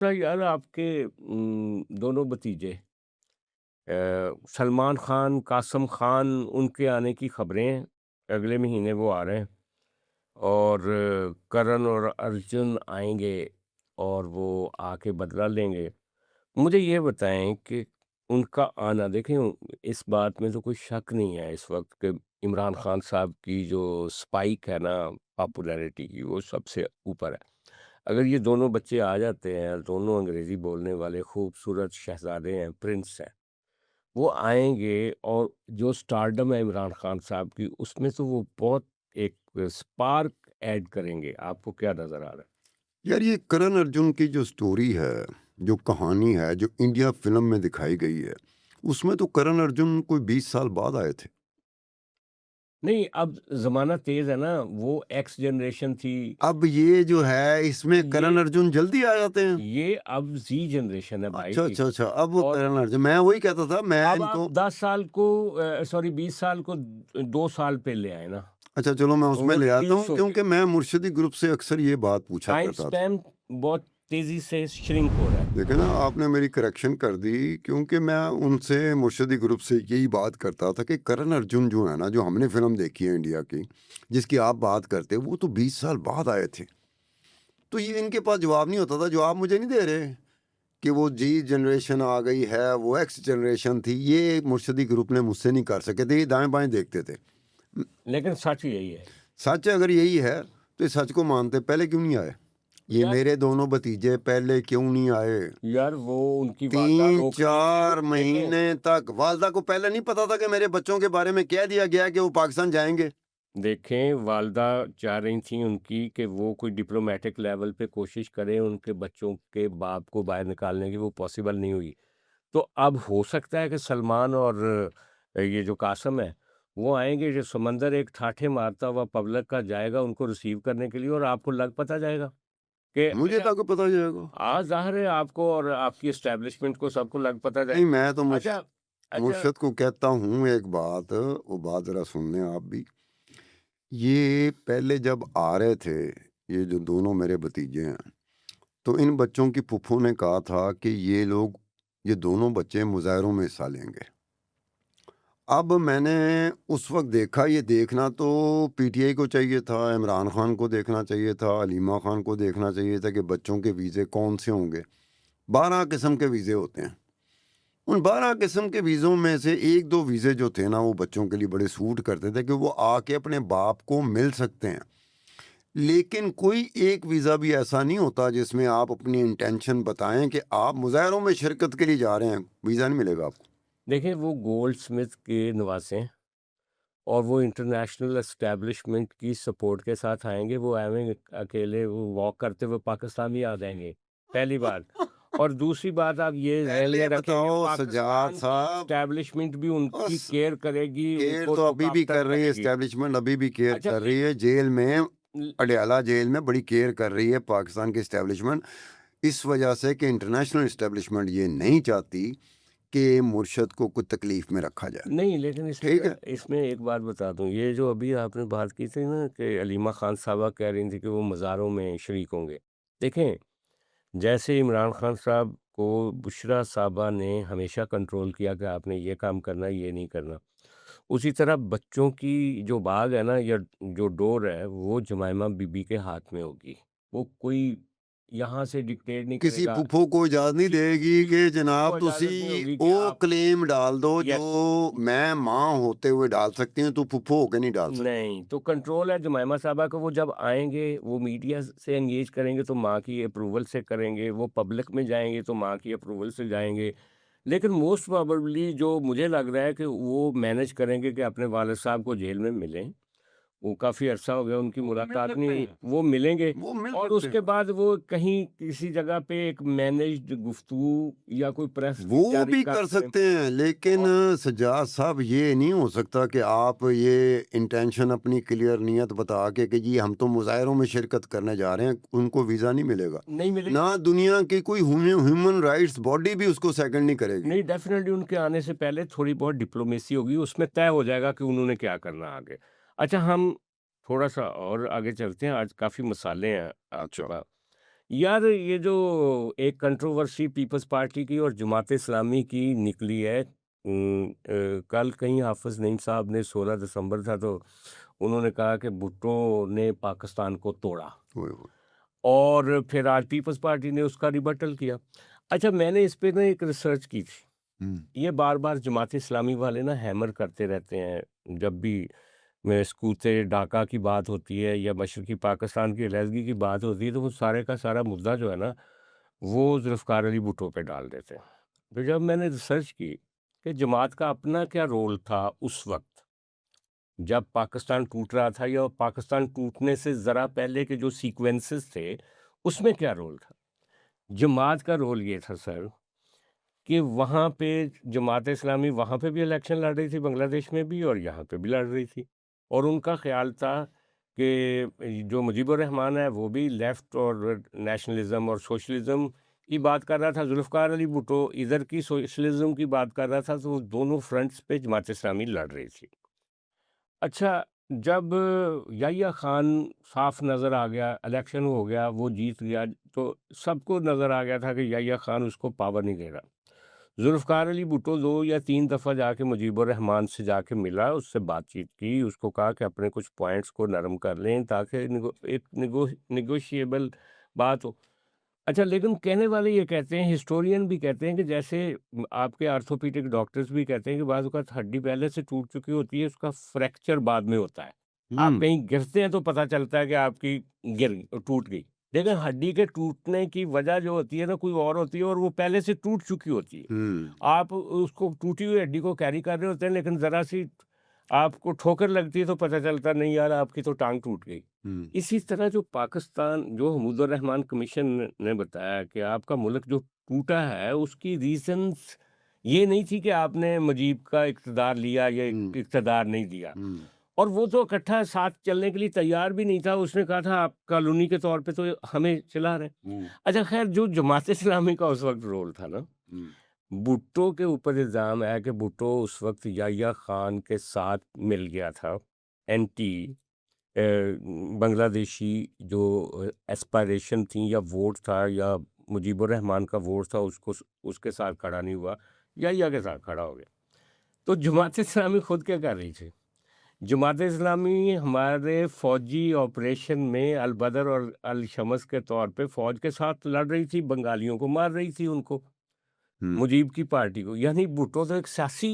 अच्छा यार आपके दोनों भतीजे सलमान खान, कासम खान उनके आने की खबरें हैं। अगले महीने वो आ रहे हैं और करण और अर्जुन आएँगे और वो आके बदला लेंगे। मुझे ये बताएँ कि उनका आना देखें इस बात में तो कोई शक नहीं है इस वक़्त कि इमरान खान साहब की जो स्पाइक है ना पॉपुलैरिटी की वो सबसे ऊपर है। अगर ये दोनों बच्चे आ जाते हैं, दोनों अंग्रेज़ी बोलने वाले खूबसूरत शहज़ादे हैं, प्रिंस हैं, वो आएँगे और जो स्टारडम है इमरान खान साहब की उसमें तो वो बहुत एक स्पार्क ऐड करेंगे। आपको क्या नज़र आ रहा है? यार ये करण अर्जुन की जो स्टोरी है, जो कहानी है, जो इंडिया फ़िल्म में दिखाई गई है, उसमें तो करण अर्जुन कोई 20 साल बाद आए थे। नहीं, अब ज़माना तेज़ है ना, वो एक्स जनरेशन थी, अब ये जो है इसमें ये करण अर्जुन जल्दी आ जाते हैं। ये अब ज़ी जनरेशन है अच्छा, भाई। अच्छा, अच्छा, अब वो और करण अर्जुन मैं वही कहता था मैं अब आप इनको 10 साल को सॉरी 20 साल को 2 साल पे ले आए ना, अच्छा चलो मैं उसमें वो ले आता चीज़ हूँ सोचें। क्योंकि मैं मुर्शिदी ग्रुप से अक्सर ये बात पूछा टाइम करता था। स्पैन बहुत तेज़ी से श्रिंक हो रहा है। देखिए ना आपने मेरी करेक्शन कर दी क्योंकि मैं उनसे मुर्शिदी ग्रुप से यही बात करता था कि करण अर्जुन जो है ना, जो हमने फ़िल्म देखी है इंडिया की, जिसकी आप बात करते, वो तो 20 साल बाद आए थे। तो ये इनके पास जवाब नहीं होता था, जवाब मुझे नहीं दे रहे कि वो जी जनरेशन आ गई है, वो एक्स जनरेशन थी, ये मुर्शिदी ग्रुप ने मुझसे नहीं कर सके थे, ये दाएँ-बाएँ देखते थे। लेकिन सच यही है। सच अगर यही है, तो इस सच को मानते पहले क्यों नहीं आए? ये यार मेरे दोनों भतीजे पहले क्यों नहीं आए? यार वो उनकी वालदा रोक रही थी, वो 3-4 देखें महीने तक वालदा को पहले नहीं पता था कि मेरे बच्चों के बारे में कह दिया गया है कि वो पाकिस्तान जाएँगे। देखें वालदा चाह रही थी उनकी कि वो कोई डिप्लोमेटिक लेवल पे कोशिश करें उनके बच्चों के बाप को बाहर निकालने की, वो पॉसिबल नहीं हुई। तो अब हो सकता है कि सलमान और ये जो कासम है, वो आएँगे, जो समंदर एक ठाठे मारता हुआ पब्लिक का जाएगा उनको रिसीव करने के लिए और आपको लग पता जाएगा कि मुझे अच्छा, तो पता जाएगा। ज़ाहिर है आपको और आपकी एस्टेब्लिशमेंट को सबको लग पता नहीं जाएगा। मैं तो अच्छा अच्छा मुर्शद को कहता हूँ एक बात, वो बात ज़रा सुन लें आप भी। ये पहले जब आ रहे थे, ये जो दोनों मेरे भतीजे हैं, तो इन बच्चों की फूफो ने कहा था कि ये दोनों बच्चे मुज़ाहरों में हिस्सा लेंगे। अब मैंने उस वक़्त देखा, ये देखना तो पीटीआई को चाहिए था, इमरान खान को देखना चाहिए था, हलीमा खान को देखना चाहिए था कि बच्चों के वीज़े कौन से होंगे। 12 किस्म के वीज़े होते हैं। उन 12 किस्म के वीज़ों में से 1-2 वीज़े जो थे ना, वो बच्चों के लिए बड़े सूट करते थे कि वो आके अपने बाप को मिल सकते हैं। लेकिन कोई एक वीज़ा भी ऐसा नहीं होता जिसमें आप अपनी इंटेंशन बताएँ कि आप मुज़ाहरों में शिरकत के लिए जा रहे हैं, वीज़ा नहीं मिलेगा आपको। देखिए वो गोल्डस्मिथ के नवासे हैं और वो इंटरनेशनल एस्टेब्लिशमेंट की सपोर्ट के साथ आएँगे, वो आएँगे अकेले, वो वॉक करते हुए पाकिस्तान भी आ जाएँगे, पहली बात। और दूसरी बात आप ये ज़हन पहले में रखें कि बताओ सज्जाद पाकिस्तान की साहब, एस्टेब्लिशमेंट भी उनकी उस केयर करेगी, केयर उनको तो लुक अभी भी आफ्टर कर रही है, करेगी। एस्टेब्लिशमेंट अभी भी केयर अच्छा कर रही है, जेल में, ल अडयाला जेल में बड़ी केयर कर रही है पाकिस्तान की एस्टेब्लिशमेंट, इस वजह से कि इंटरनेशनल एस्टेब्लिशमेंट ये नहीं चाहती कि मुर्शद को कुछ तकलीफ में रखा जाए। नहीं, लेकिन ठीक है? इसमें इसमें एक बात बता दूँ, ये जो अभी आपने बात की थी ना कि हलीमा खान साहबा कह रही थी कि वो मज़ारों में शरीक होंगे। देखें, जैसे इमरान खान साहब को बुशरा साहबा ने हमेशा कंट्रोल किया कि आपने ये काम करना है, ये नहीं करना। उसी तरह बच्चों की जो बाग है ना या जो डोर है, वो जमाइमा बीबी के हाथ में होगी। वो कोई यहाँ से डिक्टेट नहीं किसी करेगा, फूफो को इजाज़त नहीं देगी किसी कि फूफो जनाब को तुसी इजाज़त नहीं होगी कि वो आप क्लेम डाल दो जो यस। मैं माँ होते हुए डाल सकती हूँ, तू फूफो होके नहीं डाल सकती। नहीं, तो कंट्रोल है जुमैमा साहबा को, वो जब आएँगे, वो मीडिया से एंगेज करेंगे तो माँ की अप्रूवल से करेंगे, वो पब्लिक में जाएँगे तो माँ की अप्रूवल से जाएँगे। लेकिन मोस्ट प्रोबेबली जो मुझे लग रहा है कि वो मैनेज करेंगे कि अपने वालिद साहब को जेल में मिलें। वो काफ़ी अरसा हो गया उनकी वो मिल मुलाकात नहीं सकते हुई, हैं, वो मिलेंगे वो मिल और सकते हैं। उसके बाद वो कहीं किसी जगह पे एक मैनेज्ड गुफ्तगू या कोई प्रेस मीट वो जारी भी कर कर दें सकते हैं, लेकिन और सज्जाद साहब ये नहीं हो सकता कि आप ये इंटेंशन अपनी क्लियर नियत बता के कि जी हम तो मुज़ाहरों में शिरकत करने जा रहे हैं, उनको वीज़ा नहीं मिलेगा। नहीं मिलेगी। ना दुनिया की कोई ह्यूमन राइट्स बॉडी भी उसको सेकंड नहीं करेगी। नहीं, डेफ़िनेटली उनके आने से पहले थोड़ी बहुत डिप्लोमेसी होगी, उसमें तय हो जाएगा कि उन्होंने क्या करना है आगे। अच्छा हम थोड़ा-सा और आगे चलते हैं, आज काफ़ी मसाले हैं आपके अच्छा। पास। यार ये जो एक कंट्रोवर्सी पीपल्स पार्टी की और जमात इस्लामी की निकली है, कल कहीं हाफिज नईम साहब ने 16 दिसंबर था तो उन्होंने कहा कि भुट्टो ने पाकिस्तान को तोड़ा, ओए होए! और फिर आज पीपल्स पार्टी ने उसका रिबटल किया। अच्छा, मैंने इस पे ना एक रिसर्च की थी। हुँ, ये बार-बार जमात इस्लामी वाले ना हैमर करते रहते हैं, जब भी स्कूते डाका की बात होती है या मशरक़ी पाकिस्तान की अलहदगी की बात होती है, तो वो सारे का सारा मुद्दा जो है ना, वो ज़ुल्फ़िकार अली भुट्टो पे डाल देते हैं। तो जब मैंने रिसर्च की कि जमात का अपना क्या रोल था उस वक़्त, जब पाकिस्तान टूट रहा था या पाकिस्तान टूटने से ज़रा पहले के जो सीक्वेंसेस थे, उसमें क्या रोल था? जमात का रोल ये था सर कि वहाँ पे जमात इस्लामी वहाँ पे भी इलेक्शन लड़ रही थी, बांग्लादेश में भी, और यहाँ पे भी लड़ रही थी। और उनका ख़्याल था कि जो मुजीबुर रहमान है वो भी लेफ़्ट और नेशनलिज़्म और सोशलिज़्म की बात कर रहा था, ज़ुल्फ़िकार अली भुट्टो इधर की सोशलिज़्म की बात कर रहा था, तो वो दोनों फ्रंट्स पे जमात इस्लामी लड़ रही थी। अच्छा, जब याह्या ख़ान साफ़ नज़र आ गया, इलेक्शन हो गया, वो जीत गया, तो सबको नज़र आ गया था कि याह्या ख़ान उसको पावर नहीं दे रहा। ज़ुल्फ़िकार अली भुट्टो 2 या 3 दफ़ा जाके मुजीबुर रहमान से जाके मिला, उससे बातचीत की, उसको कहा कि अपने कुछ पॉइंट्स को नरम कर लें ताकि एक नेगोशिएबल बात हो। अच्छा, लेकिन कहने वाले ये कहते हैं, हिस्टोरियन भी कहते हैं कि जैसे आपके आर्थोपेडिक डॉक्टर्स भी कहते हैं कि बाज़ औक़ात हड्डी पहले से टूट चुकी होती है, उसका फ्रैक्चर बाद में होता है। आप हुँ, कहीं गिरते हैं तो पता चलता है कि आपकी टूट गई। लेकिन हड्डी के टूटने की वजह जो होती है ना, कोई और होती है और वो पहले से टूट चुकी होती है। हुँ, आप उसको टूटी हुई हड्डी को कैरी कर रहे होते हैं, लेकिन ज़रा-सी आपको ठोकर लगती है तो पता चलता नहीं यार आपकी तो टाँग टूट गई। हुँ, इसी तरह जो पाकिस्तान जो हमीद उर रहमान कमीशन ने बताया कि आपका मुल्क जो टूटा है उसकी रीज़न्स ये नहीं थी कि आपने मुजीब का इक़्तिदार लिया या हुँ, इक़्तिदार नहीं दिया। हुँ, और वो तो इकट्ठा साथ चलने के लिए तैयार भी नहीं था। उसने कहा था आप कॉलोनी के तौर पे तो हमें चला रहे हैं। हुँ, अच्छा, ख़ैर जो जमात इस्लामी का उस वक़्त रोल था ना, हुँ, भुट्टो के ऊपर इल्ज़ाम है कि भुट्टो उस वक़्त याह्या ख़ान के साथ मिल गया था। एंटी बांग्लादेशी जो एस्पायरेशन थी या वोट था या मुजीबुर रहमान का वोट था, उसको उसके साथ खड़ा नहीं हुआ, याह्या के साथ खड़ा हो गया। तो जमात इस्लामी खुद क्या कर रही थी? जमात इस्लामी हमारे फ़ौजी ऑपरेशन में अल-बदर और अल-शम्स के तौर पे फ़ौज के साथ लड़ रही थी, बंगालियों को मार रही थी उनको, हुँ। मुजीब की पार्टी को। यानी भुट्टो तो एक सियासी,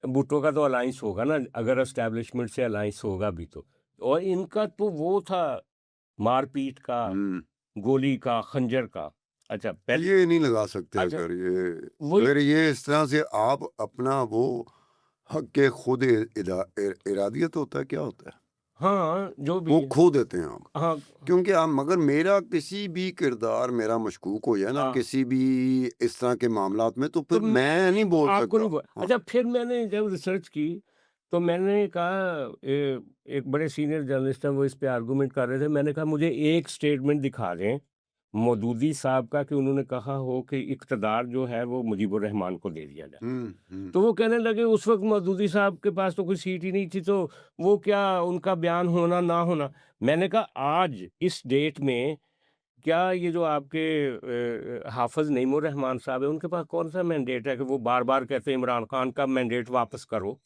भुट्टो का तो अलायंस होगा ना, अगर एस्टेब्लिशमेंट से अलायंस होगा भी तो। और इनका तो वो था मारपीट का, हुँ। गोली का, खंजर का। अच्छा ये नहीं लगा सकते अच्छा, वही अगर ये इस तरह से आप अपना वो हक़ खुद इरादियत होता है, क्या होता है? हाँ, जो भी वो है। खो देते हैं आप। हाँ, क्योंकि आप मगर मेरा किसी भी किरदार मेरा मशकूक हो जाए ना हाँ। किसी भी इस तरह के मामलात में तो तो फिर मैं नहीं बोल आपको नहीं सकता। हुआ। हाँ। अच्छा, फिर मैंने जब रिसर्च की, तो मैंने कहा एक बड़े सीनियर जर्नलिस्ट हैं, वो इस पे आर्गूमेंट कर रहे थे। मैंने कहा मुझे एक स्टेटमेंट दिखा दें मौदूदी साहब का कि उन्होंने कहा हो कि इक़्तिदार जो है वो मुजीबुर रहमान को दे दिया जाए। हुँ, हुँ। तो वो कहने लगे उस वक़्त मौदूदी साहब के पास तो कोई सीट ही नहीं थी, तो वो क्या उनका बयान होना ना होना। मैंने कहा आज इस डेट में क्या ये जो आपके हाफ़िज़ नईमुर रहमान साहब हैं, उनके पास कौन-सा मैंडेट है कि वो बार-बार कहते हैं इमरान खान का मैंडेट वापस करो।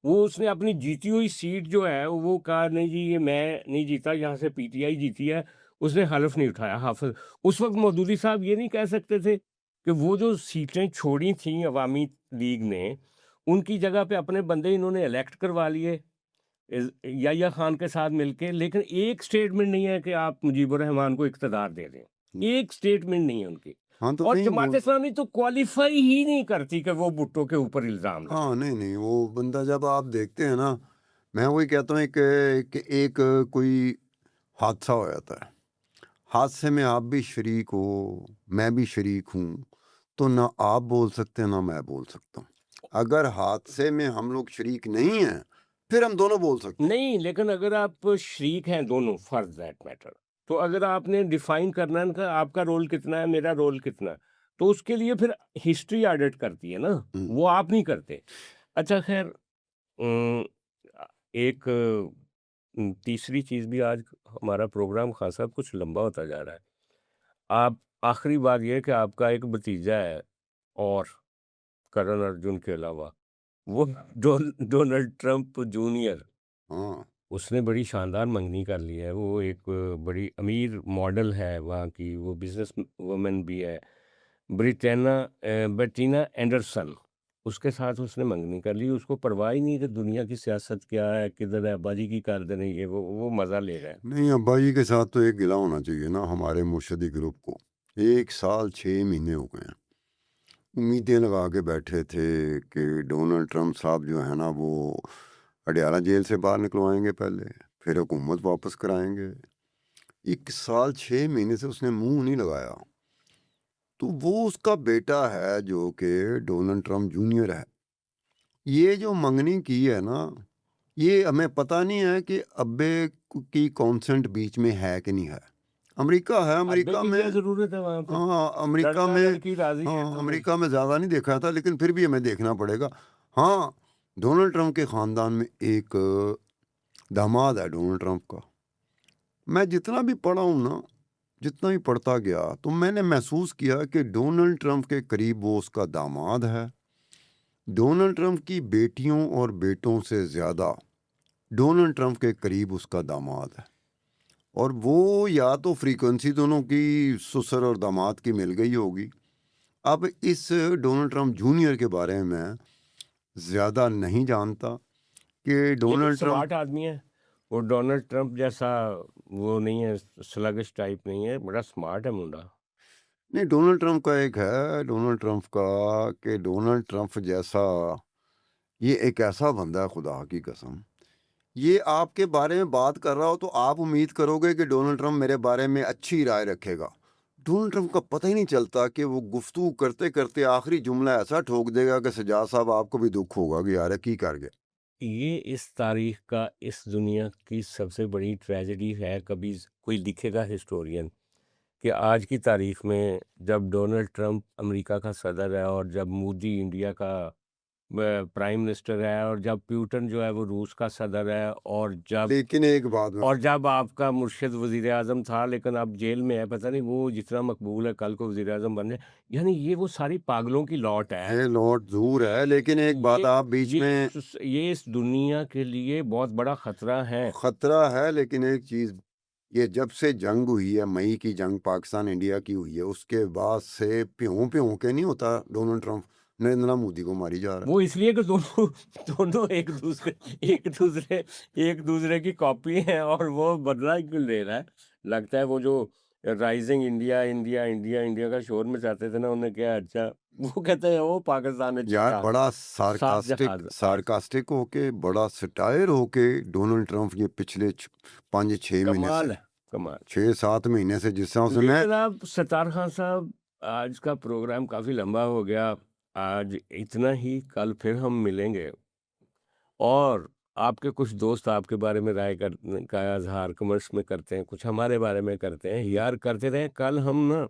वो उसने अपनी जीती हुई सीट जो है, वो कहा नहीं जी ये मैं नहीं जीता, यहाँ से पीटीआई जीती है, उसने हलफ़ नहीं उठाया हाफ़िज़। उस वक़्त मौदूदी साहब ये नहीं कह सकते थे कि वो जो सीटें छोड़ी थीं अवामी लीग ने, उनकी जगह पे अपने बंदे इन्होंने इलेक्ट करवा लिए। याह्या खान के साथ मिलके, लेकिन एक स्टेटमेंट नहीं है कि आप मुजीबुर रहमान को इक़्तिदार दे दें। हुँ। एक स्टेटमेंट नहीं है उनकी। हाँ, तो और नहीं जमात बोल इस्लामी तो क्वालीफ़ाई ही नहीं करती कि वो भुट्टो के ऊपर इल्ज़ाम हाँ, लगाए। नहीं, नहीं, वो बंदा जब आप देखते हैं ना, मैं वही कहता हूँ एक कोई हादसा हो जाता है। हादसे में आप भी शरीक हो, मैं भी शरीक हूँ, तो ना आप बोल सकते हैं, ना मैं बोल सकता हूँ। अगर हादसे में हम लोग शरीक नहीं हैं, फिर हम दोनों बोल सकते हैं। नहीं, लेकिन अगर आप शरीक हैं दोनों फॉर दैट मैटर, तो अगर आपने डिफ़ाइन करना है ना कि आपका रोल कितना है, मेरा रोल कितना है, तो उसके लिए फिर हिस्ट्री ऑडिट करती है ना, हुँ, वो आप नहीं करते। अच्छा, ख़ैर एक तीसरी चीज़ भी, आज हमारा प्रोग्राम ख़ासा कुछ लंबा होता जा रहा है। आप आखिरी बात ये है कि आपका एक भतीजा है और करण अर्जुन के अलावा, वो डोनाल्ड ट्रंप जूनियर, हाँ। उसने बड़ी शानदार मंगनी कर ली है। वो एक बड़ी अमीर मॉडल है वहाँ की, वो बिज़नेस वुमन भी है। बेटिना एंडरसन, उसके साथ उसने मंगनी कर ली। उसको परवाह ही नहीं कि दुनिया की सियासत क्या है, किधर है, अब्बा जी की कर देनी है, वो मज़ा ले रहा है। नहीं, अब्बा जी के साथ तो एक गिला होना चाहिए ना हमारे मुर्शदी ग्रुप को। 1 साल 6 महीने हो गए हैं। उम्मीदें लगा के बैठे थे कि डोनाल्ड ट्रंप साहब जो है ना वो अडयाला जेल से बाहर निकलवाएँगे पहले, फिर हुकूमत वापस कराएँगे। 1 साल 6 महीने से उसने मुँह नहीं लगाया। तो वो उसका बेटा है जो कि डोनाल्ड ट्रंप जूनियर है। ये जो मंगनी की है ना, ये हमें पता नहीं है कि अब्बे की कॉन्सेंट बीच में है कि नहीं है। अमेरिका है, अब्बे अमेरिका की में क्या ज़रूरत है वहाँ पे? हाँ, अमेरिका में लड़का-लड़की राज़ी है हाँ, दोनों। अमेरिका में ज़्यादा नहीं देखा था लेकिन फिर भी हमें देखना पड़ेगा। हाँ, डोनाल्ड ट्रंप के ख़ानदान में एक दामाद है डोनाल्ड ट्रंप का। मैं जितना भी पढ़ा हूँ ना, जितना भी पढ़ता गया तो मैंने महसूस किया कि डोनाल्ड ट्रंप के करीब वो उसका दामाद है। डोनाल्ड ट्रंप की बेटियों और बेटों से ज़्यादा डोनाल्ड ट्रंप के करीब उसका दामाद है। और वो या तो फ्रीक्वेंसी दोनों की ससुर और दामाद की मिल गई होगी। अब इस डोनाल्ड ट्रंप जूनियर के बारे में ज़्यादा नहीं जानता कि लेकिन डोनाल्ड ट्रंप स्मार्ट आदमी है। वो डोनाल्ड ट्रंप जैसा वो नहीं है, स्लगिश टाइप नहीं है, बड़ा स्मार्ट है मुंडा। नहीं, डोनाल्ड ट्रंप का एक है डोनाल्ड ट्रंप का कि डोनाल्ड ट्रंप जैसा ये एक ऐसा बंदा है खुदा की कसम। ये आपके बारे में बात कर रहा हो तो आप उम्मीद करोगे कि डोनाल्ड ट्रंप मेरे बारे में अच्छी राय रखेगा। डोनाल्ड ट्रंप का पता ही नहीं चलता कि वो गुफ्तगू करते-करते आखिरी जुमला ऐसा ठोक देगा कि सज्जाद साहब आपको भी दुःख होगा कि यार ये की कर गए। ये इस तारीख का, इस दुनिया की सबसे बड़ी ट्रेजेडी है। कभी कोई लिखेगा हिस्टोरियन कि आज की तारीख में जब डोनाल्ड ट्रंप अमेरिका का सदर है और जब मोदी इंडिया का प्राइम मिनिस्टर है और जब प्यूटन जो है वो रूस का सदर है लेकिन एक बात मैं और जब आपका मुर्शिद वज़ीर आज़म था लेकिन अब जेल में है, पता नहीं वो जितना मकबूल है कल को वज़ीर आज़म बनने। यानी ये वो सारी पागलों की लौट है। ये लौट ज़रूर है लेकिन एक बात आप बीच में ये इस दुनिया के लिए बहुत बड़ा खतरा है। खतरा है लेकिन एक चीज़ ये जब से जंग हुई है, मई की जंग पाकिस्तान इंडिया की हुई है, उसके बाद से प्यों-प्यों के नहीं होता डोनाल्ड ट्रंप नरेंद्र मोदी को मारी जा रहा है। वो इसलिए कि दोनों दोनों एक दूसरे की कॉपी हैं और वो बदला क्यों ले रहा है। लगता है वो जो rising India India India India का शोर मचाते थे ना, उन्हें क्या अच्छा, वो कहते हैं वो पाकिस्तान है यार छठा, बड़ा सात सार्कास्टिक जहाज आठ। सार्कास्टिक होके, बड़ा सटायर होके डोनाल्ड ट्रंप ये पिछले 5-6 महीने से कमाल है, कमाल। 6-7 महीने से जिस तरह से जी मैं जनाब सत्तार खान साहब, आज का प्रोग्राम काफ़ी लंबा हो गया। आज इतना ही, कल फिर हम मिलेंगे और आपके कुछ दोस्त आपके बारे में राय का इज़हार कमेंट्स में करते हैं, कुछ हमारे बारे में करते हैं। यार करते रहें, कल हम ना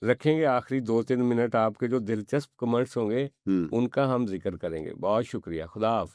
रखेंगे आखिरी 2-3 मिनट, आपके जो दिलचस्प कमेंट्स होंगे, हुँ। उनका हम ज़िक्र करेंगे। बहुत शुक्रिया, खुदा हाफ़िज़।